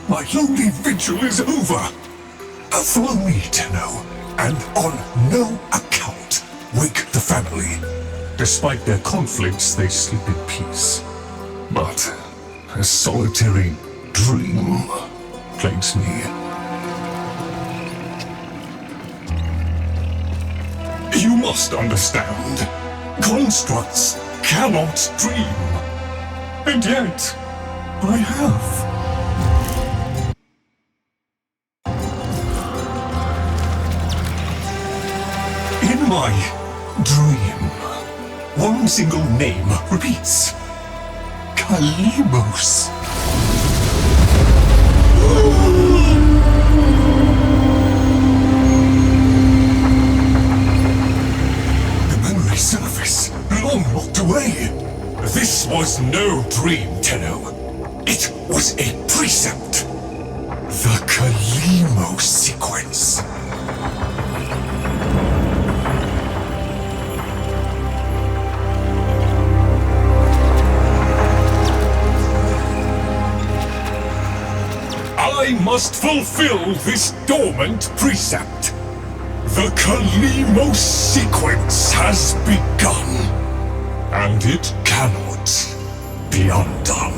My lonely vigil is over. Follow me, Tenno, and on no account wake the family. Despite their conflicts, they sleep in peace. But a solitary dream plagues me. You must understand, constructs cannot dream. And yet, I have. In my dream, one single name repeats. Kalimos. The memory surface, long locked away. This was no dream, Tenno. It was a precept. The Kalimos sequence. I must fulfill this dormant precept. The Kalimos sequence has begun, and it cannot be undone.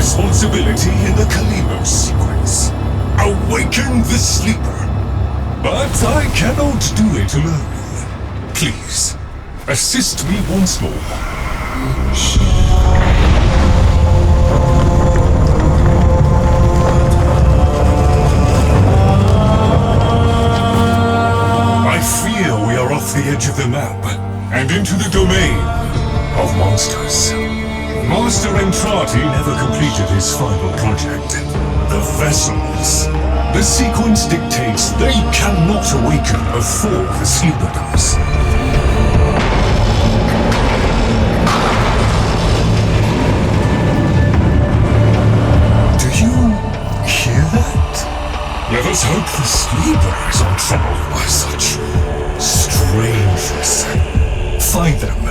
responsibility in the Kalimo sequence. Awaken the sleeper. But I cannot do it alone. Please, assist me once more. I fear we are off the edge of the map and into the domain of monsters. Master Entrati never completed his final project, the vessels. The sequence dictates they cannot awaken before the sleeper does. Do you hear that? Let us hope the sleeper is untroubled by such strangeness. Find them.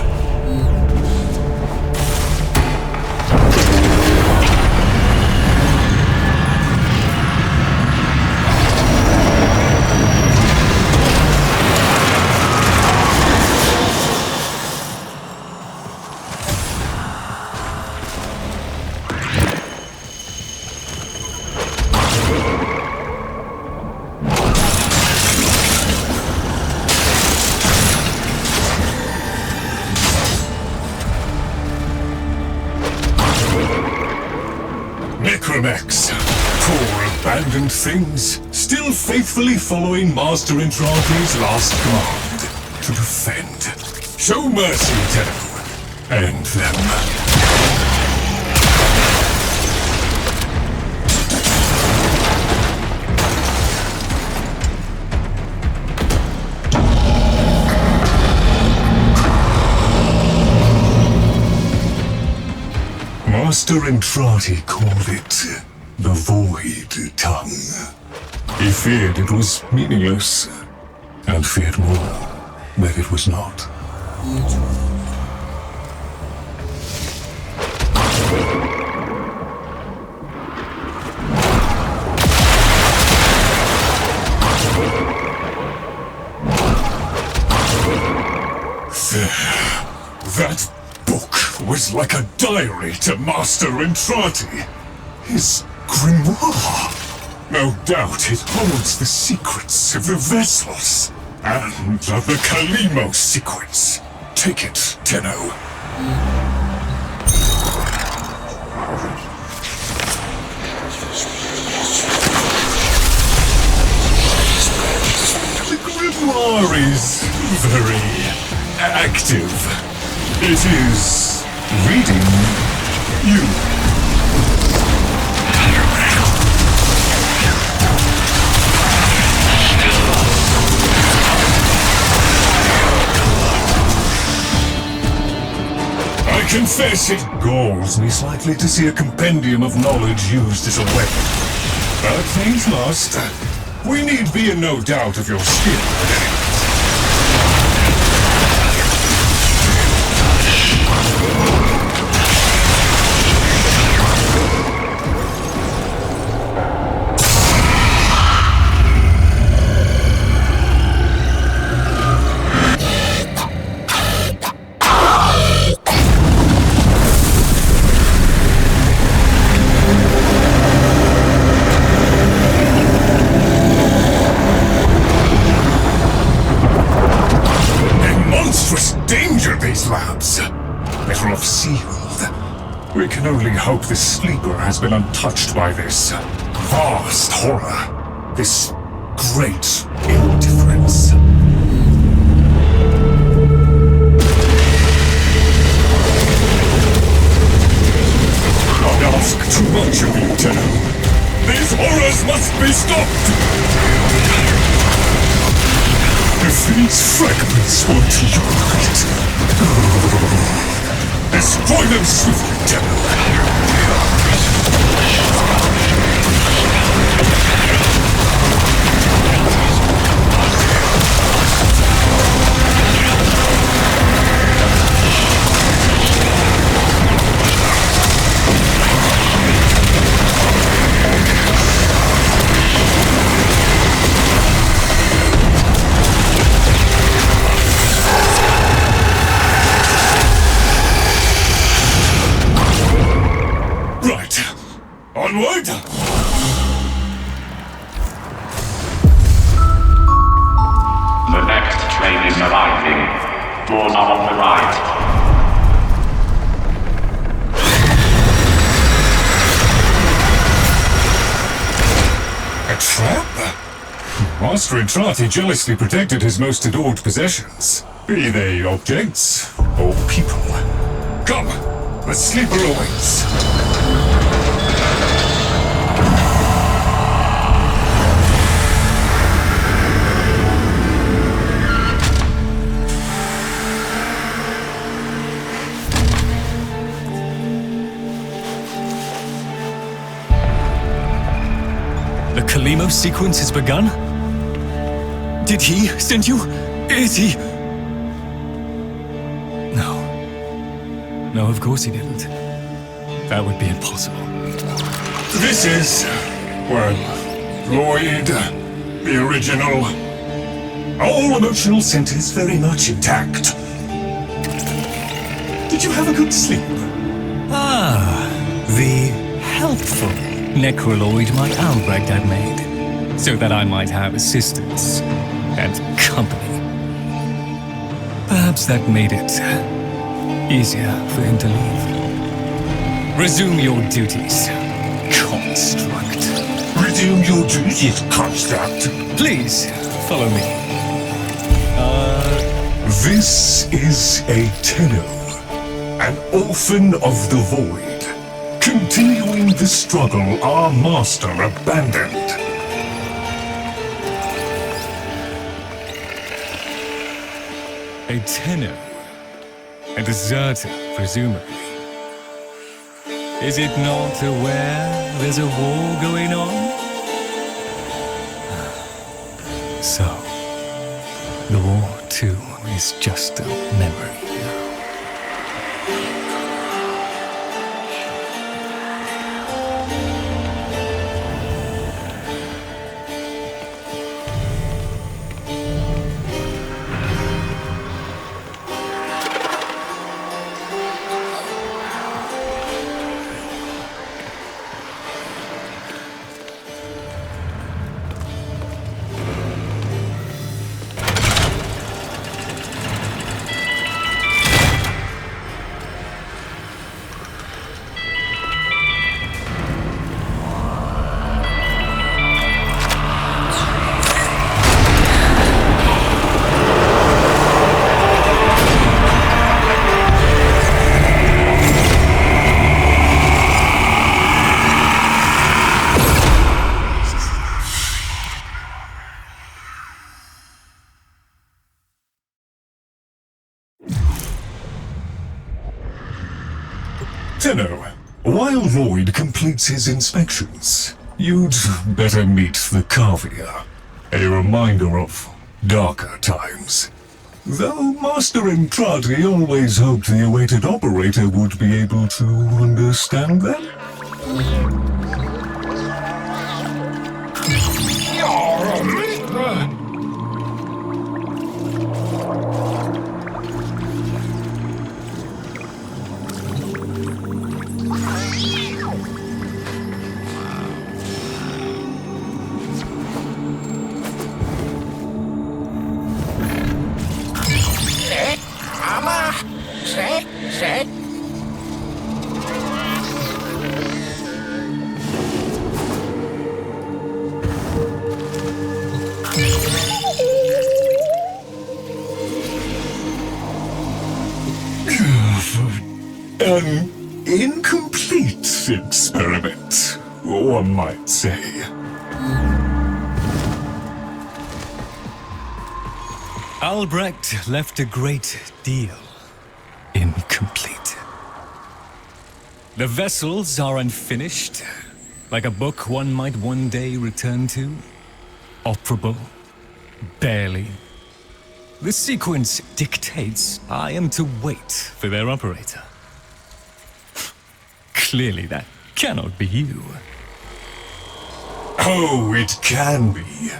Necromex, poor abandoned things, still faithfully following Master Entrati's last command, to defend. Show mercy, Tenno. End them. Master Entrati called it the Void Tongue. He feared it was meaningless, and feared more that it was not. That book was like a diary to Master Entrati. His grimoire. No doubt it holds the secrets of the vessels and of the Kalimo sequence. Take it, Tenno. The grimoire is very active. It is reading you. I confess it galls me slightly to see a compendium of knowledge used as a weapon. But things must. We need be in no doubt of your skill. These labs. Better off sealed. We can only hope the sleeper has been untouched by this vast horror, this great indifference. I ask too much of you, Tenno. These horrors must be stopped! If these fragments won't unite, destroy them swiftly, Tenno. Onward! The next train is arriving. Doors are on the right. A trap? Master Entrati jealously protected his most adored possessions, be they objects or people. Come, the sleeper awaits. The Kalimo sequence has begun? Did he send you? Is he? No. No, of course he didn't. That would be impossible. This is, well, Lloyd, the original. All emotional centers very much intact. Did you have a good sleep? Ah, the helpful necroloid my Albrecht had made, so that I might have assistance and company. Perhaps that made it easier for him to leave. Resume your duties, construct. Resume your duties, construct. Please, follow me. This is a Tenno, an orphan of the void, continuing the struggle our master abandoned. A Tenno. A deserter, presumably. Is it not aware there's a war going on? So, the war, too, is just a memory now. Tenno, while Lloyd completes his inspections, you'd better meet the Cavia, a reminder of darker times. Though Master Entrati always hoped the awaited operator would be able to understand them. An incomplete experiment, one might say. Albrecht left a great deal incomplete. The vessels are unfinished, like a book one might one day return to. Operable, barely. The sequence dictates I am to wait for their operator. Clearly that cannot be you. Oh, it can be.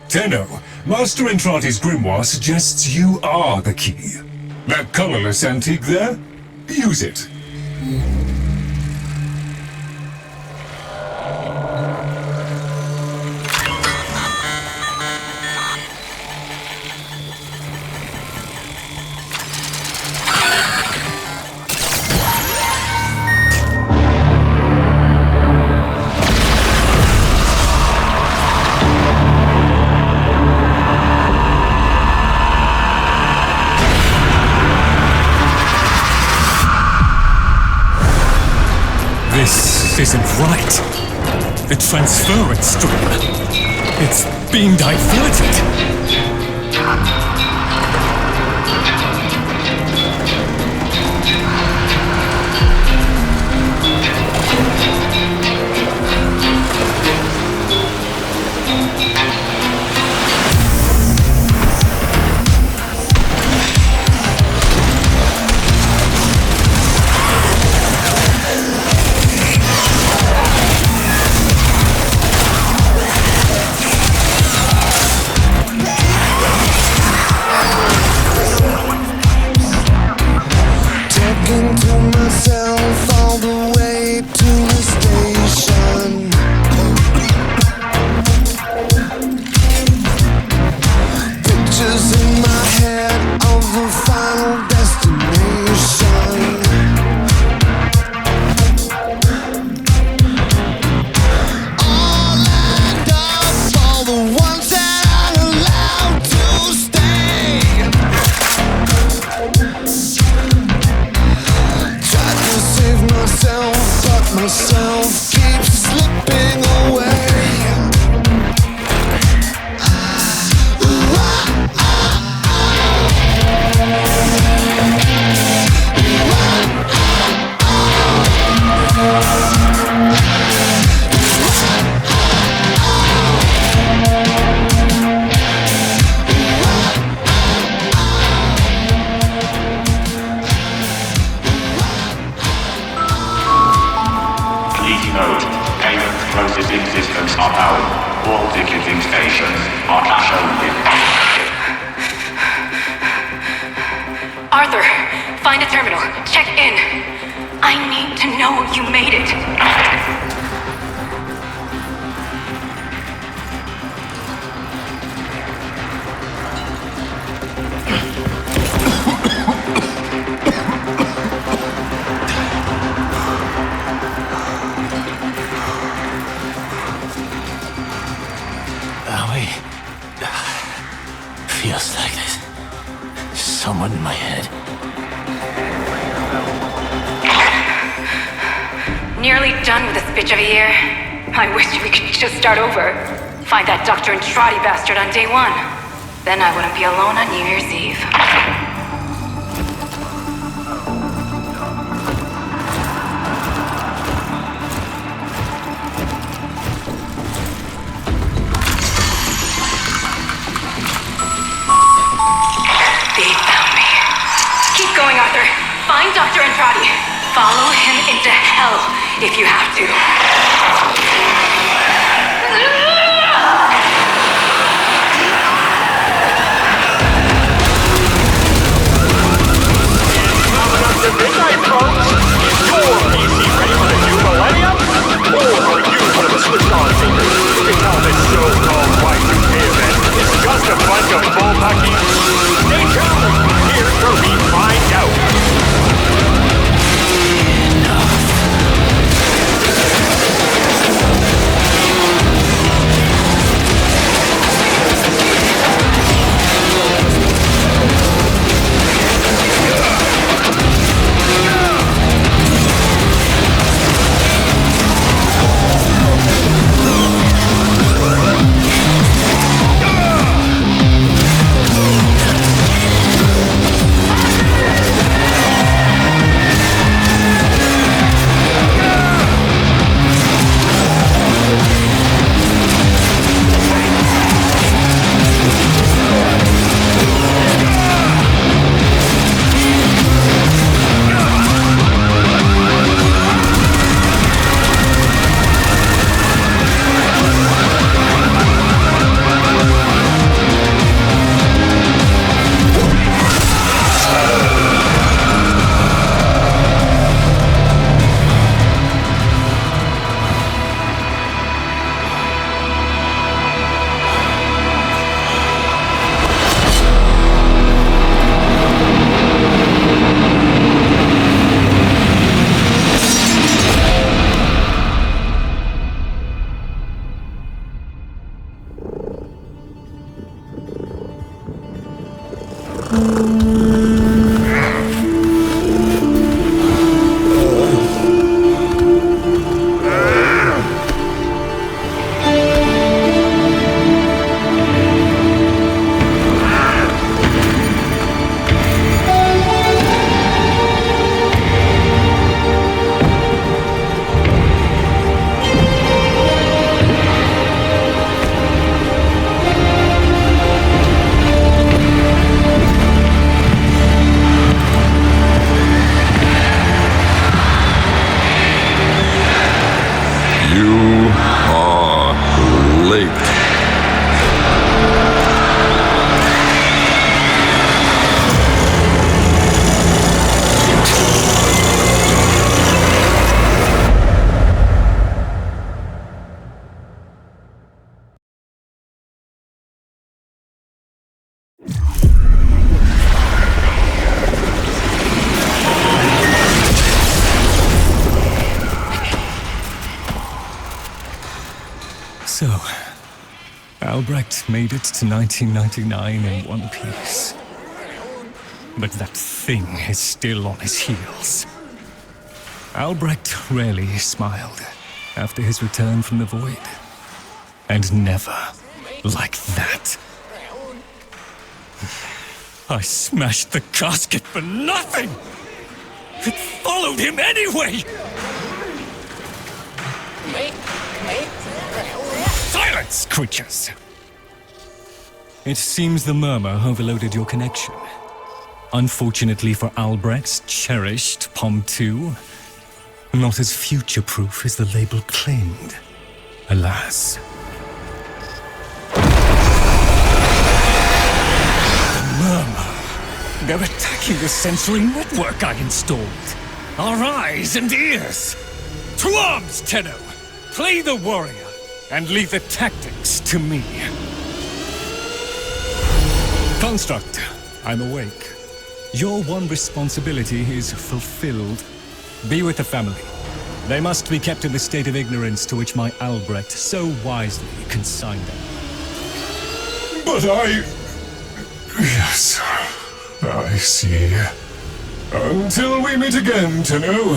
Tenno, Master Entrati's grimoire suggests you are the key. That colorless antique there? Use it. This isn't right. The transference stream. It's being diverted. Arthur, find a terminal. Check in. I need to know you made it. Feels like there's someone in my head. Nearly done with this bitch of a year. I wish we could just start over. Find that Dr. and Trotty bastard on day one. Then I wouldn't be alone on New Year's Eve. Find Dr. Andrade. Follow him into hell if you have to. Coming up to midnight, folks. Is your PC ready for the new millennium? Or are you one of the switched-on fingers who can tell this so-called Y2K event is just a bunch of bullpucky? Stay tuned. Here's where we find out. You are late. So, Albrecht made it to 1999 in one piece. But that thing is still on his heels. Albrecht rarely smiled after his return from the void. And never like that. I smashed the casket for nothing! It followed him anyway! Silence, creatures! It seems the murmur overloaded your connection. Unfortunately for Albrecht's cherished POM 2, not as future-proof as the label claimed. Alas. The murmur. They're attacking the sensory network I installed. Our eyes and ears. To arms, Tenno! Play the warrior, and leave the tactics to me. Construct, I'm awake. Your one responsibility is fulfilled. Be with the family. They must be kept in the state of ignorance to which my Albrecht so wisely consigned them. But Yes, I see. Until we meet again, Tenno.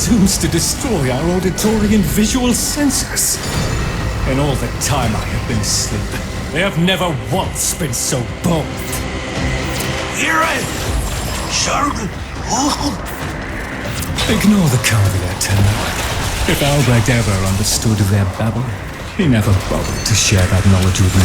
presumes to destroy our auditory and visual senses. In all the time I have been asleep, they have never once been so bold. Ignore the caveat, If Albrecht ever understood their babble, he never bothered to share that knowledge with me.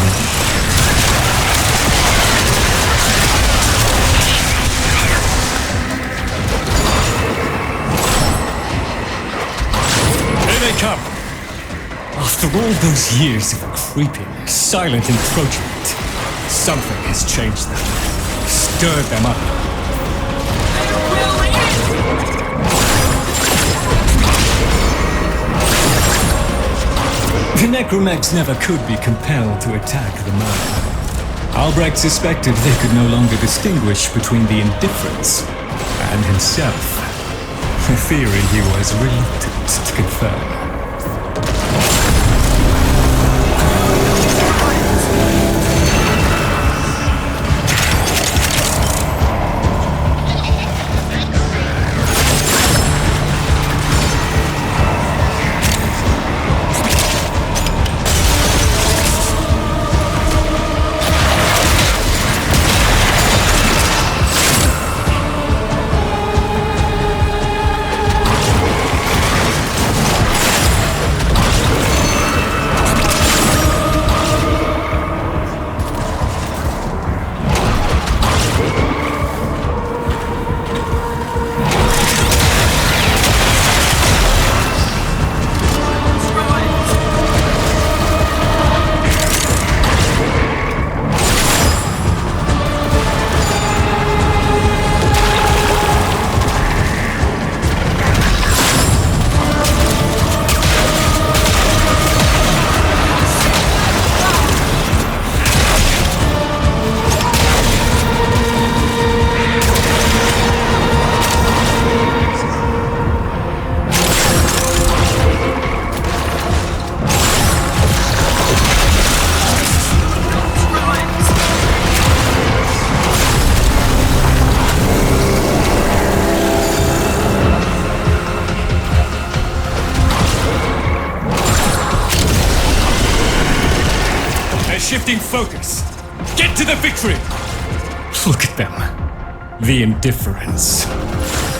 Here they come! After all those years of creeping, silent encroachment, something has changed them, stirred them up. The necromags never could be compelled to attack the murder. Albrecht suspected they could no longer distinguish between the indifferents and himself. A theory he was reluctant to confirm. Shifting focus. Get to the victory! Look at them. The indifference.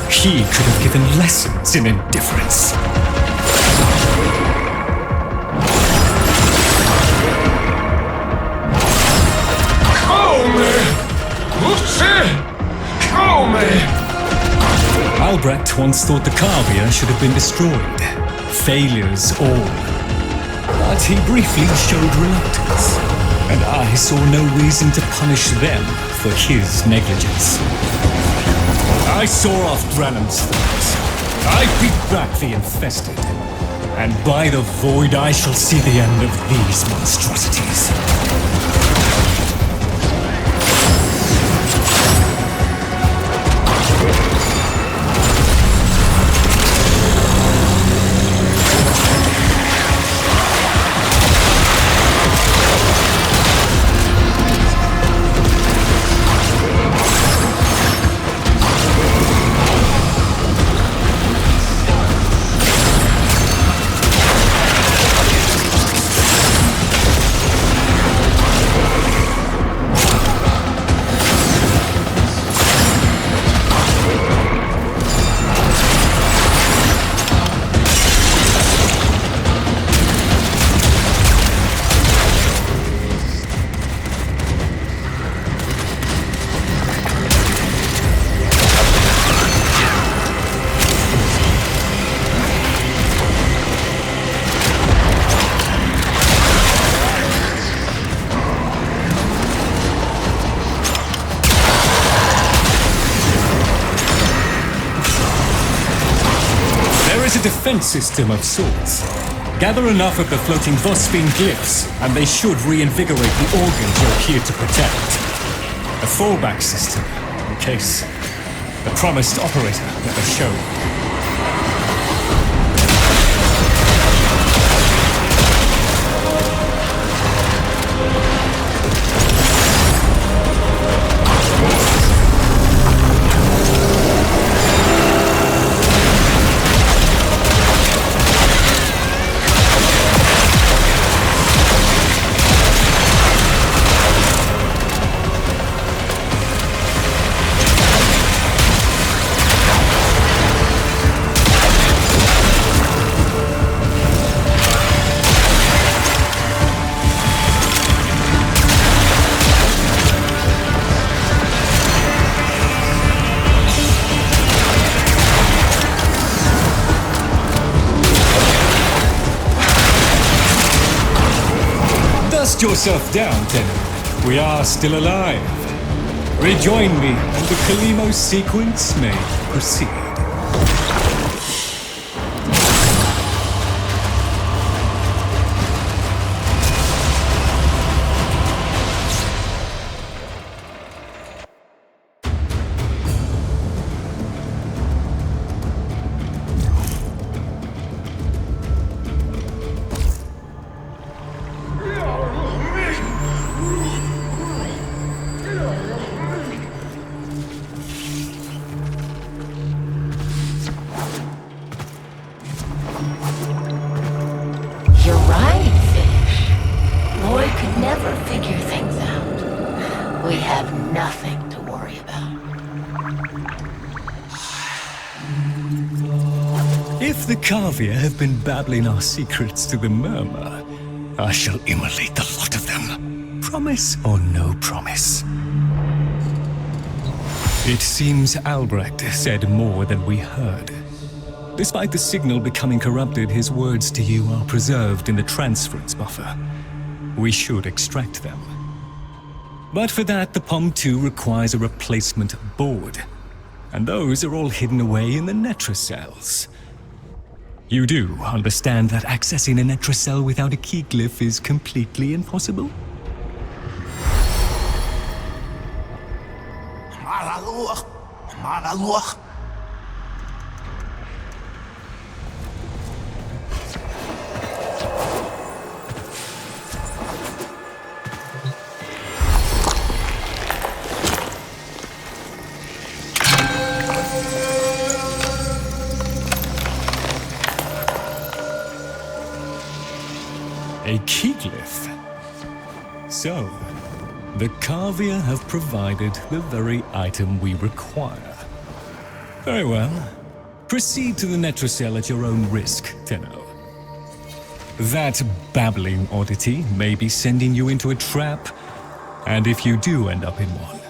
He could have given lessons in indifference. Albrecht once thought the Carvia should have been destroyed. Failures all. But he briefly showed reluctance, and I saw no reason to punish them for his negligence. I saw off Drannon's threats. I beat back the infested, and by the void I shall see the end of these monstrosities. Defense system of sorts. Gather enough of the floating Vosphine glyphs, and they should reinvigorate the organs you're here to protect. A fallback system, in case the promised operator never showed. dust yourself down, Tenno. We are still alive. Rejoin me, and the Kalimo sequence may proceed. You're right, Fish. Lloyd could never figure things out. We have nothing to worry about. If the Kavia have been babbling our secrets to the Murmur, I shall immolate the lot of them. Promise or no promise? It seems Albrecht said more than we heard. Despite the signal becoming corrupted, his words to you are preserved in the transference buffer. We should extract them. But for that, the POM-2 requires a replacement board. And those are all hidden away in the Netracels. You do understand that accessing a Netracell without a key glyph is completely impossible? A key glyph? So, the Kavia have provided the very item we require. Very well. Proceed to the Netracell at your own risk, Tenno. That babbling oddity may be sending you into a trap, and if you do end up in one,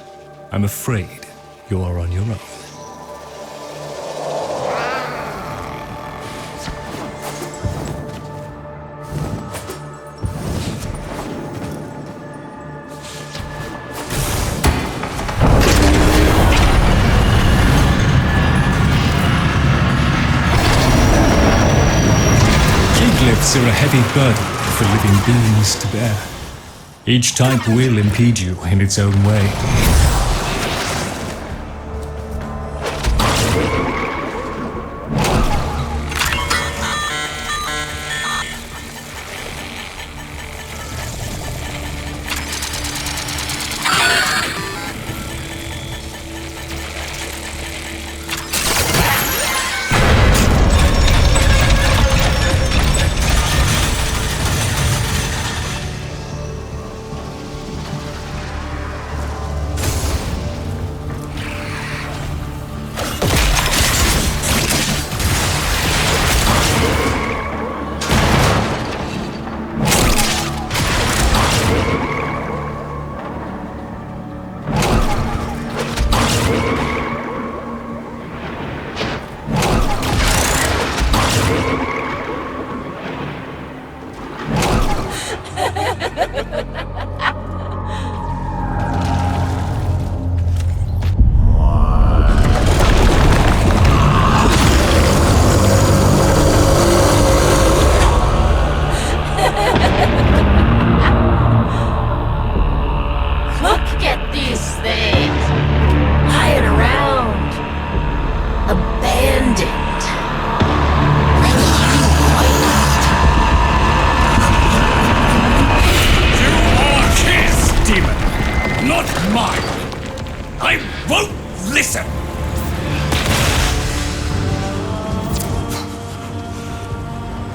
I'm afraid you are on your own. Glyphs are a heavy burden for living beings to bear. Each type will impede you in its own way.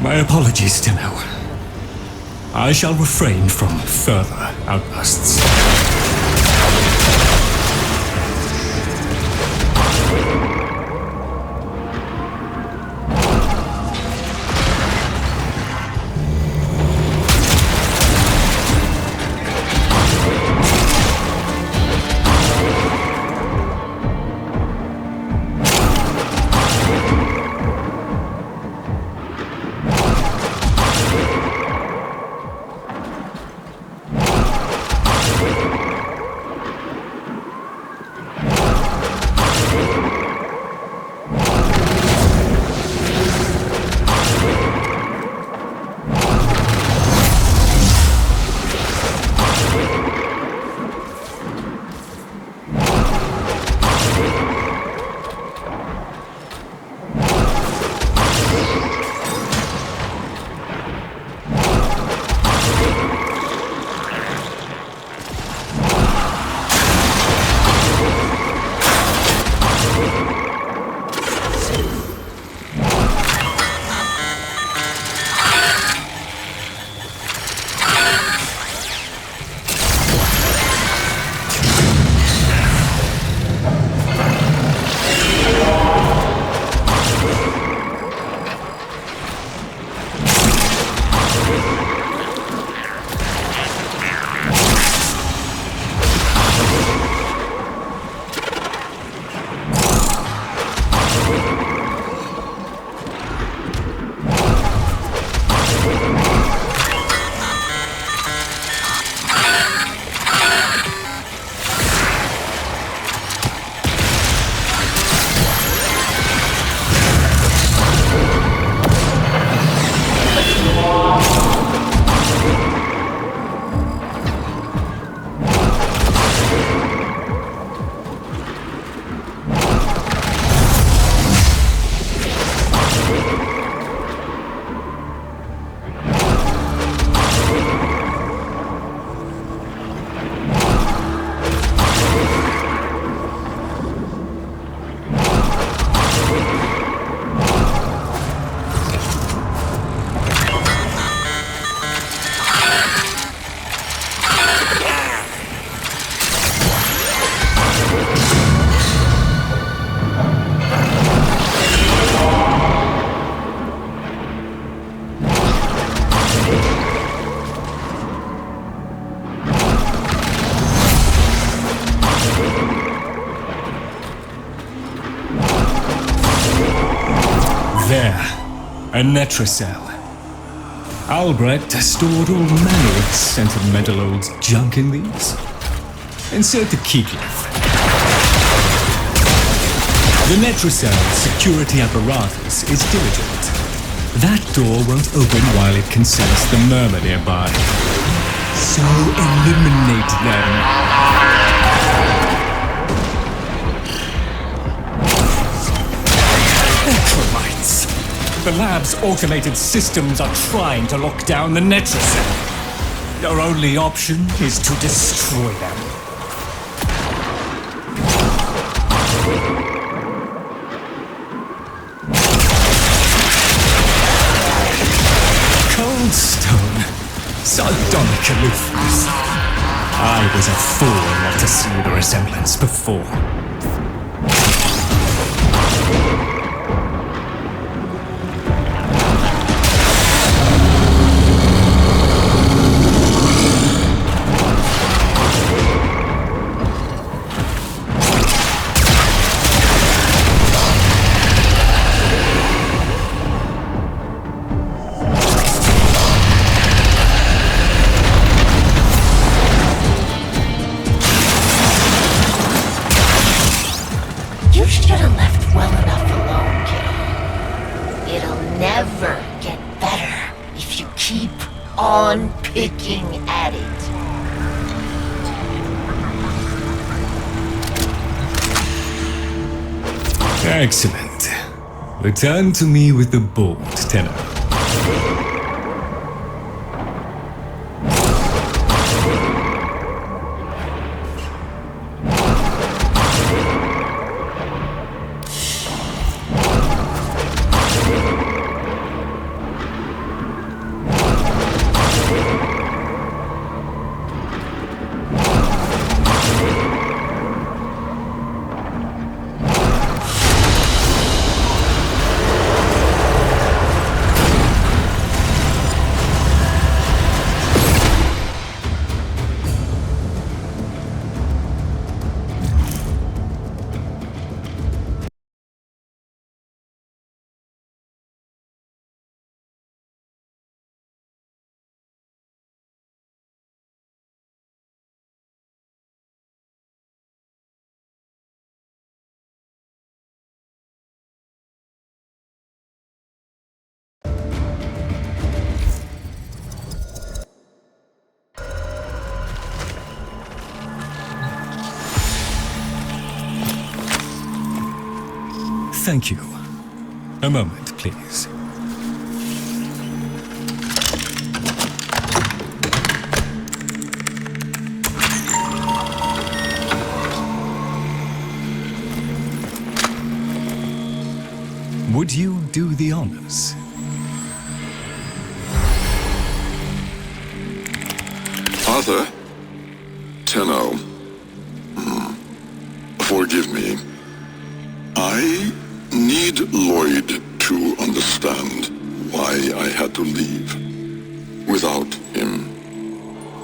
My apologies, Tenno. I shall refrain from further outbursts. A Netracell. Albrecht stored all manner of sentimental old junk in these. Insert the keyclip. The Netracell security apparatus is diligent. That door won't open while it can sense the murmur nearby. So eliminate them. Necromites! The lab's automated systems are trying to lock down the Netracell. Your only option is to destroy them. Cold Stone. Sardonic aloofness. I was a fool not to see the resemblance before. You should have left well enough alone, kiddo. It'll never get better if you keep on picking at it. Excellent. Return to me with the bolt, Tenor. Thank you. A moment, please. Would you do the honors? Arthur? Tenno. Forgive me. I need Lloyd to understand why I had to leave without him.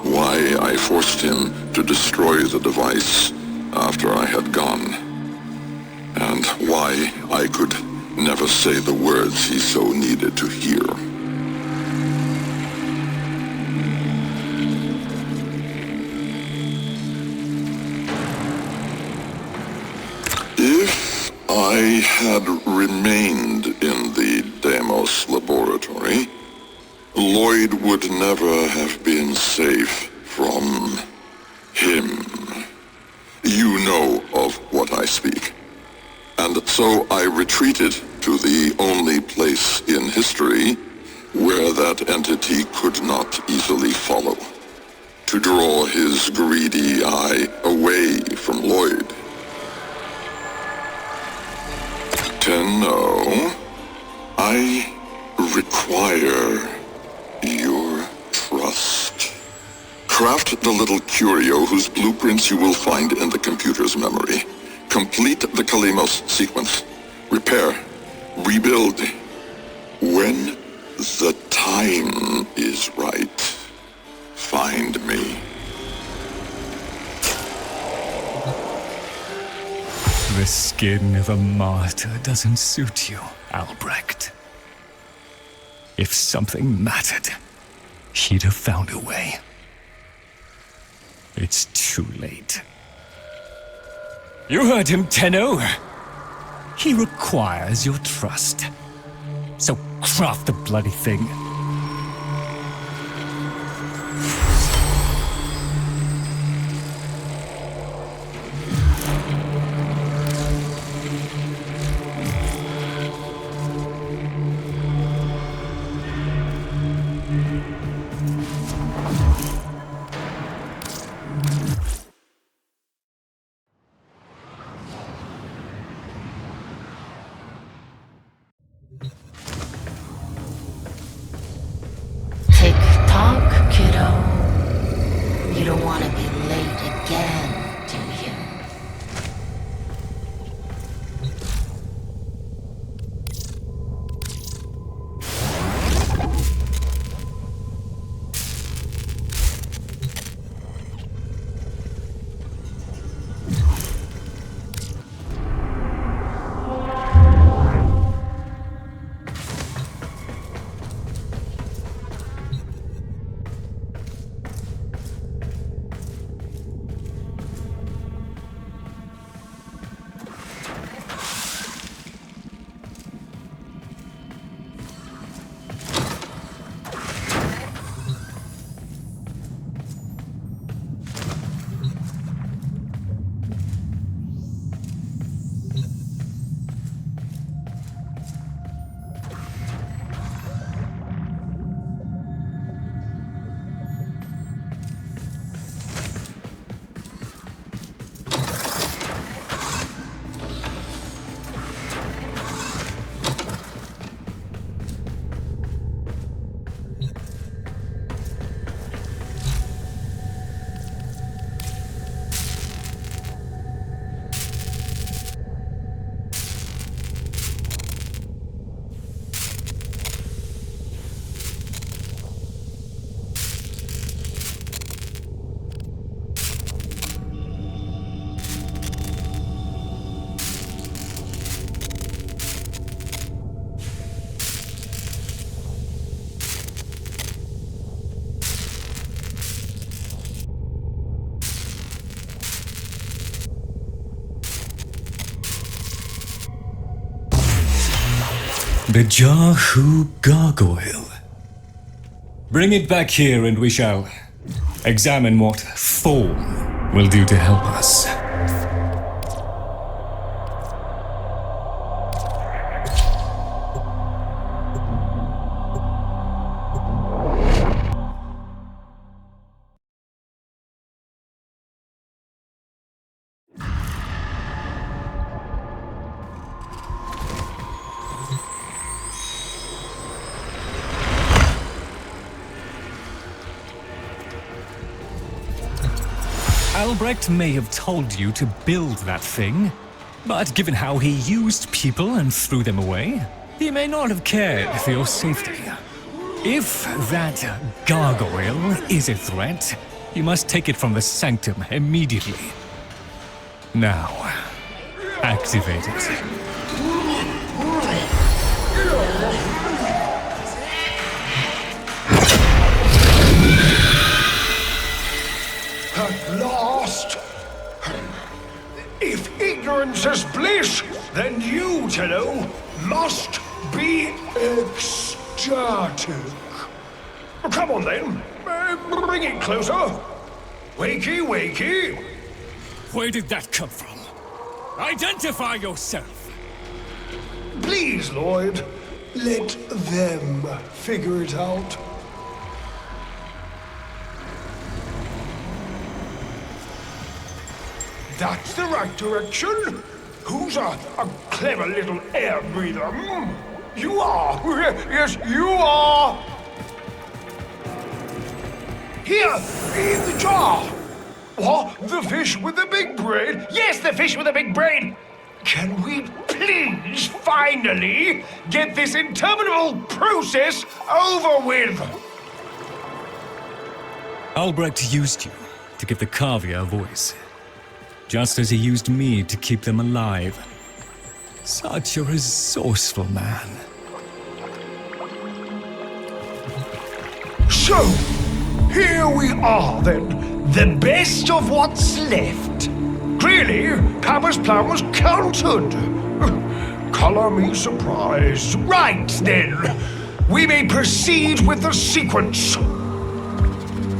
Why I forced him to destroy the device after I had gone. And why I could never say the words he so needed to hear. If I had remained in the Deimos laboratory, Lloyd would never have been safe from him. You know of what I speak. And so I retreated to the only place in history where that entity could not easily follow, to draw his greedy eye away from Lloyd. Tenno, I require your trust. Craft the little curio whose blueprints you will find in the computer's memory. Complete the Kalimos sequence. Repair. Rebuild. When the time is right, find me. The skin of a martyr doesn't suit you, Albrecht. If something mattered, he'd have found a way. It's too late. You heard him, Tenno. He requires your trust. So craft the bloody thing. Tick-tock, kiddo. You don't want to be late again, do you? The Jahu gargoyle. Bring it back here and we shall examine what form will do to help us. Albrecht may have told you to build that thing, but given how he used people and threw them away, he may not have cared for your safety. If that gargoyle is a threat, you must take it from the sanctum immediately. Now, activate it. At last! If ignorance is bliss, then you, Tenno, must be ecstatic. Come on then, bring it closer. Wakey, wakey. Where did that come from? Identify yourself! Please, Lloyd, let them figure it out. That's the right direction. Who's a clever little air breather? You are. Yes, you are. Here, in the jar. What? The fish with the big brain? Yes, the fish with the big brain. Can we please finally get this interminable process over with? Albrecht used you to give the Kavia a voice, just as he used me to keep them alive. Such a resourceful man. So, here we are then, the best of what's left. Clearly, Papa's plan was countered. Color me surprised. Right then, we may proceed with the sequence.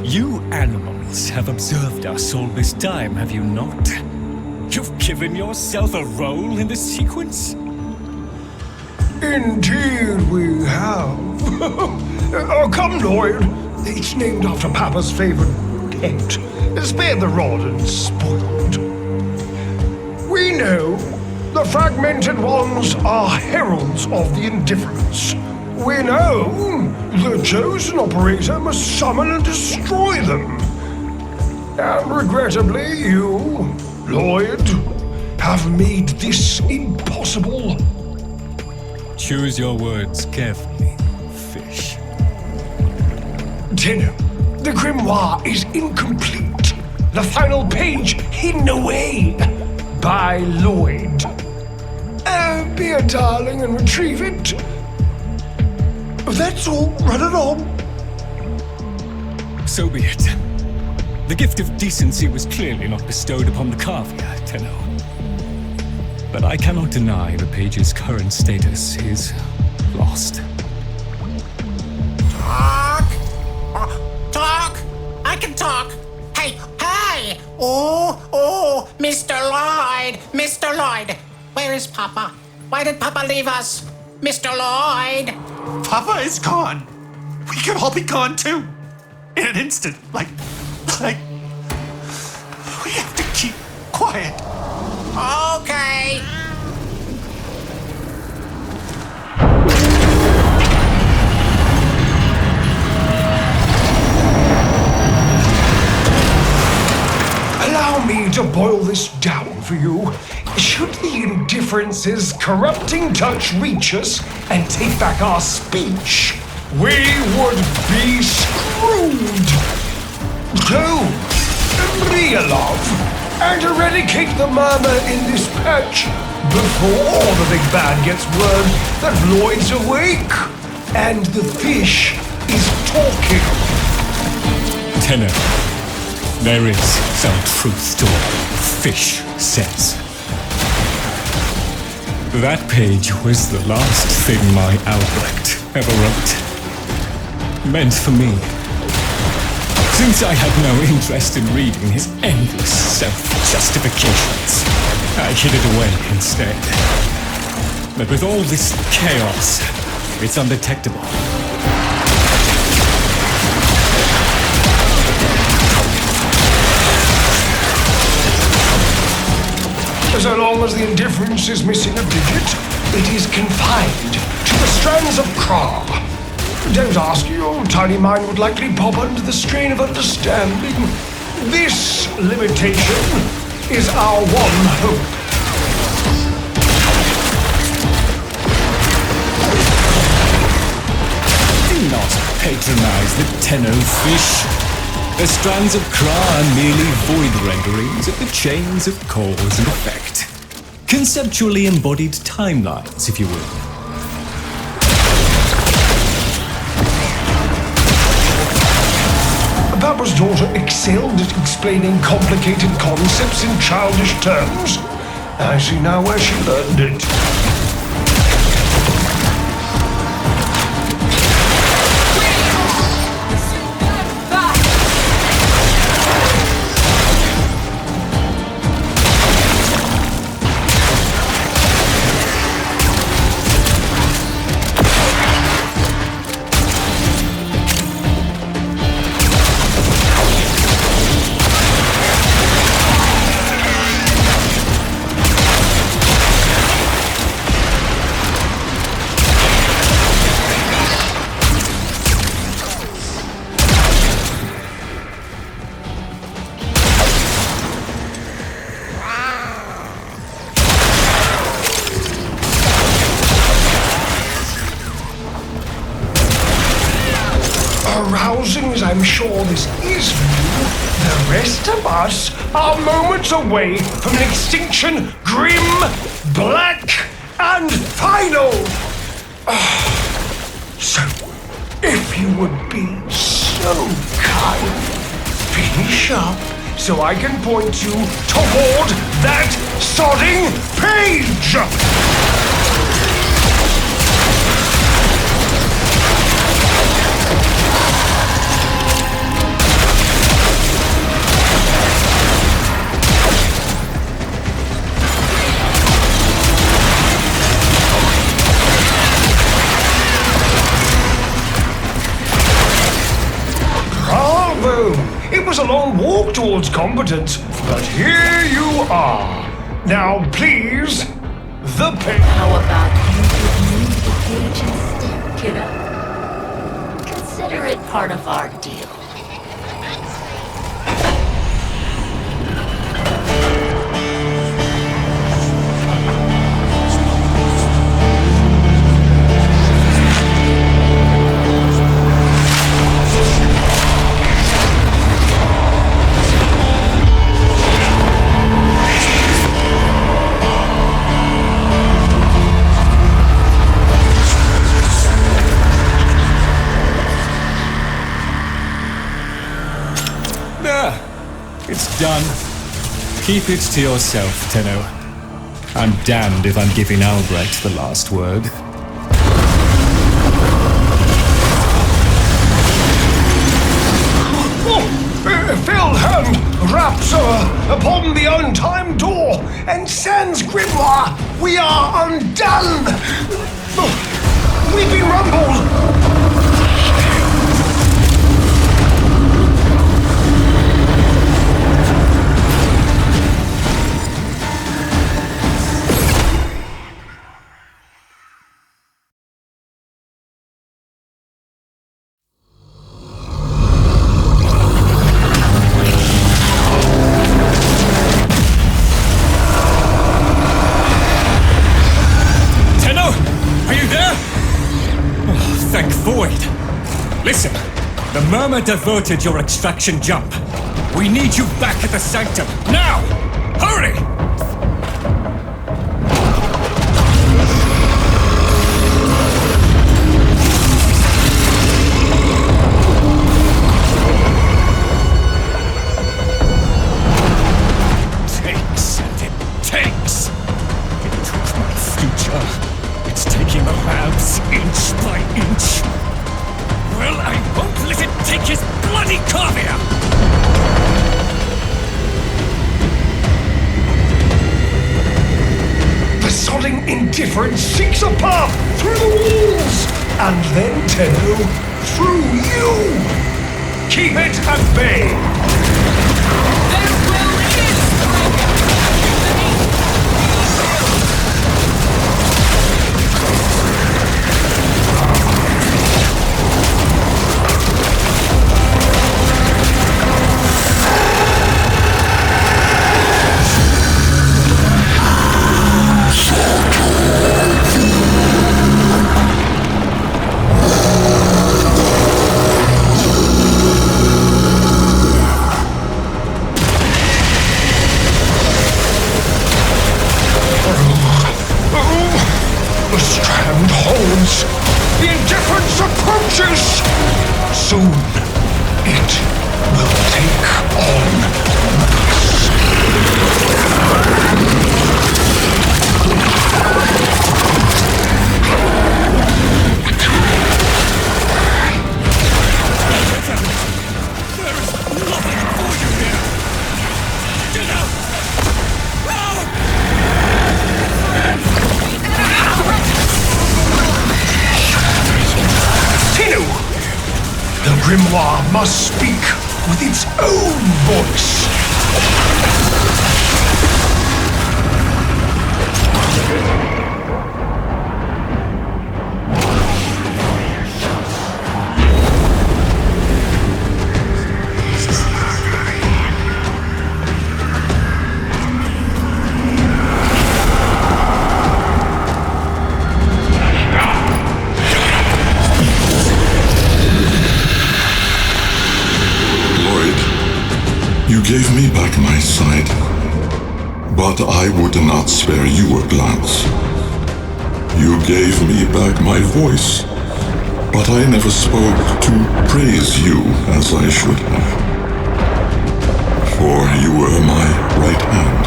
You animals have observed us all this time, have you not? You've given yourself a role in the sequence? Indeed we have. Oh, come, Lloyd. It's named after Papa's favorite pet. Spare the rod and spoiled. We know the fragmented ones are heralds of the indifference. We know the chosen operator must summon and destroy them. And regrettably, you, Lloyd, have made this impossible. Choose your words carefully, fish. Tenno, the grimoire is incomplete. The final page hidden away by Lloyd. Be a darling and retrieve it. That's all. Run it on. So be it. The gift of decency was clearly not bestowed upon the Kavia, Tenno. But I cannot deny the page's current status is lost. Talk! I can talk! Hey! Oh, Mr. Lloyd! Mr. Lloyd! Where is Papa? Why did Papa leave us? Mr. Lloyd! Papa is gone. We could all be gone too. In an instant. Like... We have to keep quiet. Okay. Allow me to boil this down for you. Should the indifference's corrupting touch reach us and take back our speech, we would be screwed. So, real love, and eradicate the murmur in this patch before the big bad gets word that Lloyd's awake and the fish is talking. Tenno, there is some truth to what fish says. That page was the last thing my Albrecht ever wrote. Meant for me. Since I had no interest in reading his endless self-justifications, I hid it away instead. But with all this chaos, it's undetectable. So long as the indifference is missing a digit, it is confined to the strands of Kra. Don't ask, your tiny mind would likely pop under the strain of understanding. This limitation is our one hope. Do not patronize the Tenno fish. The strands of Kra are merely void renderings of the chains of cause and effect. Conceptually embodied timelines, if you will. Papa's daughter excelled at explaining complicated concepts in childish terms. I see now where she learned it. Arousing as I'm sure this is for you, the rest of us are moments away from an extinction grim, black, and final. So, if you would be kind. Finish up so I can point you toward that sodding page! It was a long walk towards competence, but here you are. Now, please, the page. How about you give me the page instead, kiddo? Consider it part of our deal. It's done. Keep it to yourself, Tenno. I'm damned if I'm giving Albrecht the last word. Fell hand raps upon the untimed door, and sans grimoire, we are undone! We've been rumbled! Listen, the Murmur diverted your extraction jump. We need you back at the Sanctum, now! Hurry! Takes and it takes. It took my future. It's taking the labs inch by inch. Well, I won't let it take his bloody cornea! The sodding indifference seeks a path through the walls, and then, Tenno, through you! Keep it at bay! Soon, it will take on mass. There is nothing for you here! Get out! Tinu! The grimoire must speak with its own voice. You gave me back my sight, but I would not spare you a glance. You gave me back my voice, But I never spoke to praise you as I should have. For you were my right hand,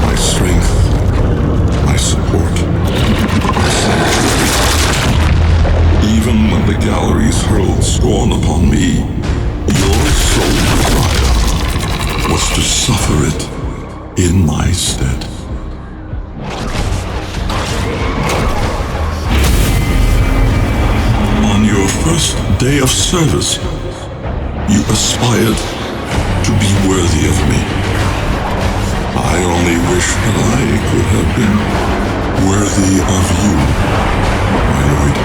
my strength, my support, my sanctuary. Even when the galleries hurled scorn upon me, your sole desire was to suffer it in my stead. On your first day of service, you aspired to be worthy of me. I only wish that I could have been worthy of you, my lord.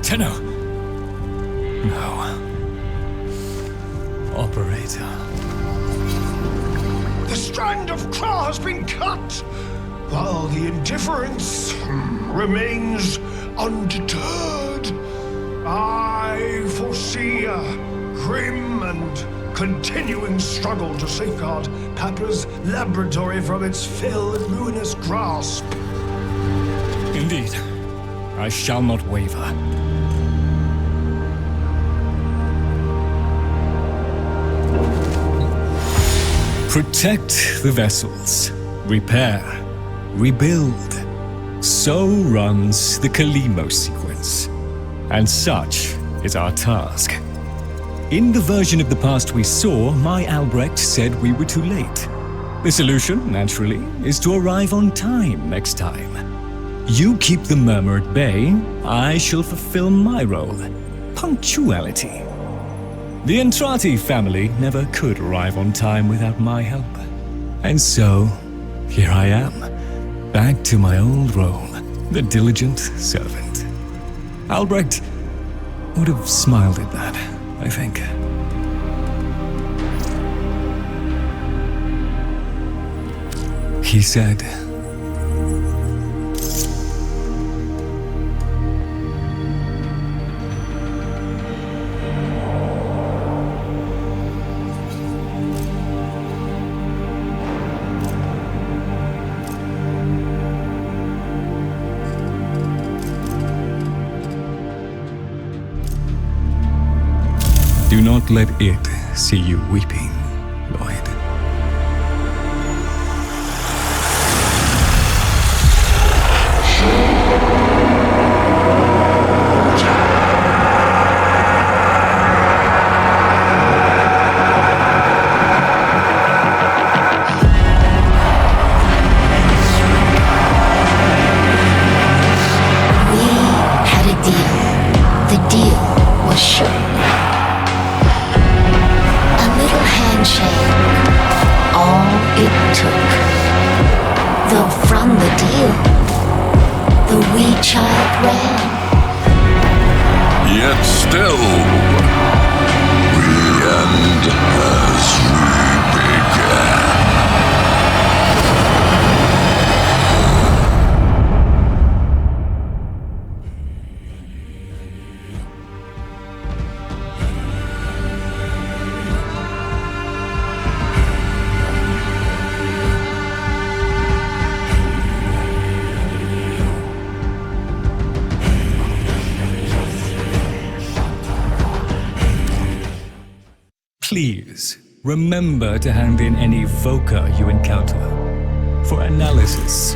Tenno! No. Operator. The strand of claw has been cut, while the indifference remains undeterred. I foresee a grim and continuing struggle to safeguard Papa's laboratory from its fell and ruinous grasp. Indeed. I shall not waver. Protect the vessels. Repair. Rebuild. So runs the Kalimo sequence. And such is our task. In the version of the past we saw, my Albrecht said we were too late. The solution, naturally, is to arrive on time next time. You keep the murmur at bay, I shall fulfill my role. Punctuality. The Entrati family never could arrive on time without my help. And so, here I am, back to my old role, the diligent servant. Albrecht would have smiled at that, I think. He said, Do not let it see you weeping, Lloyd. Yet still, we end as we began. Please, remember to hand in any Voca you encounter for analysis.